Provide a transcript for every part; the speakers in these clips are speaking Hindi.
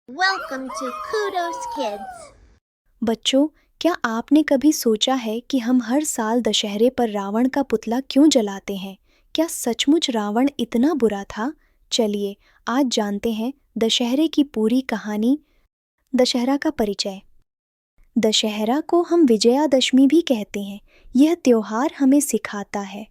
Welcome to Kudos Kids. बच्चों, क्या आपने कभी सोचा है कि हम हर साल दशहरे पर रावण का पुतला क्यों जलाते हैं? क्या सचमुच रावण इतना बुरा था? चलिए, आज जानते हैं दशहरे की पूरी कहानी। दशहरा का परिचय। दशहरा को हम विजयादशमी भी कहते हैं। यह त्योहार हमें सिखाता है,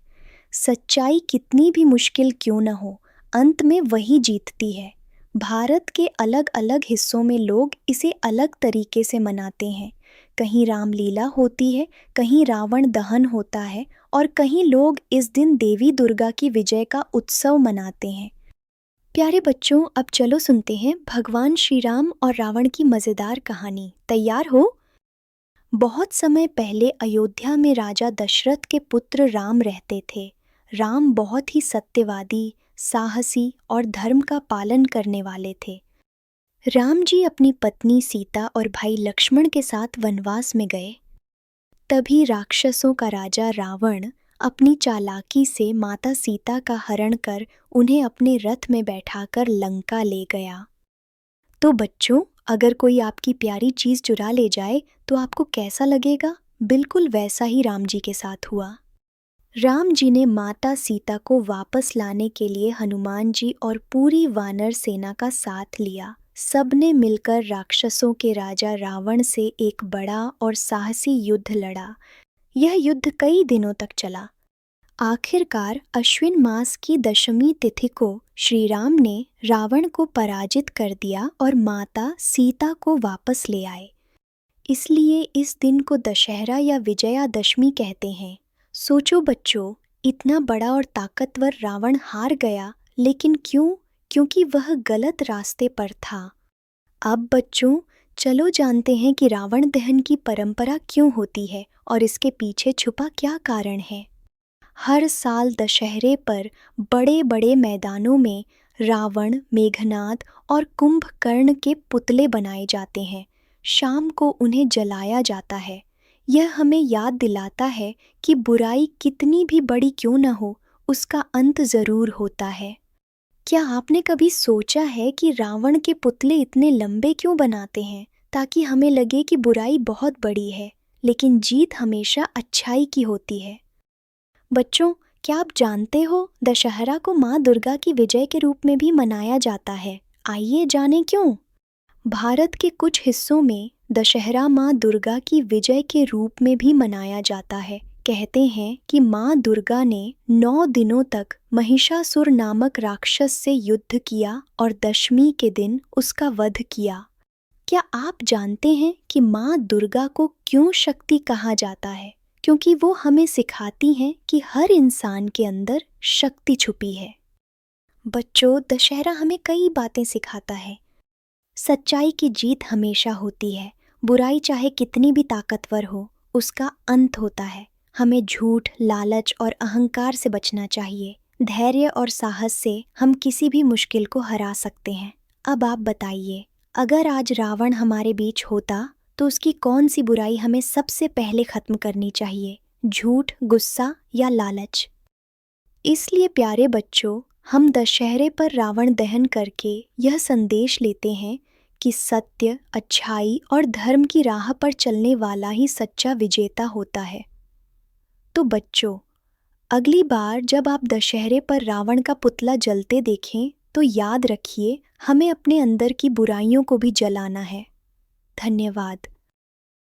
सच्चाई कितनी भी मुश्किल क्यों न हो, अंत में वही जीतती है। भारत के अलग अलग हिस्सों में लोग इसे अलग तरीके से मनाते हैं। कहीं रामलीला होती है, कहीं रावण दहन होता है और कहीं लोग इस दिन देवी दुर्गा की विजय का उत्सव मनाते हैं। प्यारे बच्चों, अब चलो सुनते हैं भगवान श्री राम और रावण की मज़ेदार कहानी। तैयार हो? बहुत समय पहले अयोध्या में राजा दशरथ के पुत्र राम रहते थे। राम बहुत ही सत्यवादी, साहसी और धर्म का पालन करने वाले थे। राम जी अपनी पत्नी सीता और भाई लक्ष्मण के साथ वनवास में गए। तभी राक्षसों का राजा रावण अपनी चालाकी से माता सीता का हरण कर उन्हें अपने रथ में बैठाकर लंका ले गया। तो बच्चों, अगर कोई आपकी प्यारी चीज़ चुरा ले जाए तो आपको कैसा लगेगा? बिल्कुल वैसा ही राम जी के साथ हुआ। राम जी ने माता सीता को वापस लाने के लिए हनुमान जी और पूरी वानर सेना का साथ लिया। सबने मिलकर राक्षसों के राजा रावण से एक बड़ा और साहसी युद्ध लड़ा। यह युद्ध कई दिनों तक चला। आखिरकार अश्विन मास की दशमी तिथि को श्री राम ने रावण को पराजित कर दिया और माता सीता को वापस ले आए। इसलिए इस दिन को दशहरा या विजयादशमी कहते हैं। सोचो बच्चों, इतना बड़ा और ताकतवर रावण हार गया, लेकिन क्यों? क्योंकि वह गलत रास्ते पर था। अब बच्चों, चलो जानते हैं कि रावण दहन की परंपरा क्यों होती है और इसके पीछे छुपा क्या कारण है। हर साल दशहरे पर बड़े बड़े मैदानों में रावण, मेघनाद और कुंभकर्ण के पुतले बनाए जाते हैं। शाम को उन्हें जलाया जाता है। यह हमें याद दिलाता है कि बुराई कितनी भी बड़ी क्यों न हो, उसका अंत ज़रूर होता है। क्या आपने कभी सोचा है कि रावण के पुतले इतने लंबे क्यों बनाते हैं? ताकि हमें लगे कि बुराई बहुत बड़ी है, लेकिन जीत हमेशा अच्छाई की होती है। बच्चों, क्या आप जानते हो दशहरा को माँ दुर्गा की विजय के रूप में भी मनाया जाता है? आइए जानें क्यों। भारत के कुछ हिस्सों में दशहरा माँ दुर्गा की विजय के रूप में भी मनाया जाता है। कहते हैं कि माँ दुर्गा ने 9 दिनों तक महिषासुर नामक राक्षस से युद्ध किया और दशमी के दिन उसका वध किया। क्या आप जानते हैं कि माँ दुर्गा को क्यों शक्ति कहा जाता है? क्योंकि वो हमें सिखाती हैं कि हर इंसान के अंदर शक्ति छुपी है। बच्चों, दशहरा हमें कई बातें सिखाता है। सच्चाई की जीत हमेशा होती है। बुराई चाहे कितनी भी ताकतवर हो, उसका अंत होता है। हमें झूठ, लालच और अहंकार से बचना चाहिए। धैर्य और साहस से हम किसी भी मुश्किल को हरा सकते हैं। अब आप बताइए, अगर आज रावण हमारे बीच होता तो उसकी कौन सी बुराई हमें सबसे पहले खत्म करनी चाहिए? झूठ, गुस्सा या लालच? इसलिए प्यारे बच्चों, हम दशहरे पर रावण दहन करके यह संदेश लेते हैं कि सत्य, अच्छाई और धर्म की राह पर चलने वाला ही सच्चा विजेता होता है। तो बच्चों, अगली बार जब आप दशहरे पर रावण का पुतला जलते देखें तो याद रखिए, हमें अपने अंदर की बुराइयों को भी जलाना है। धन्यवाद।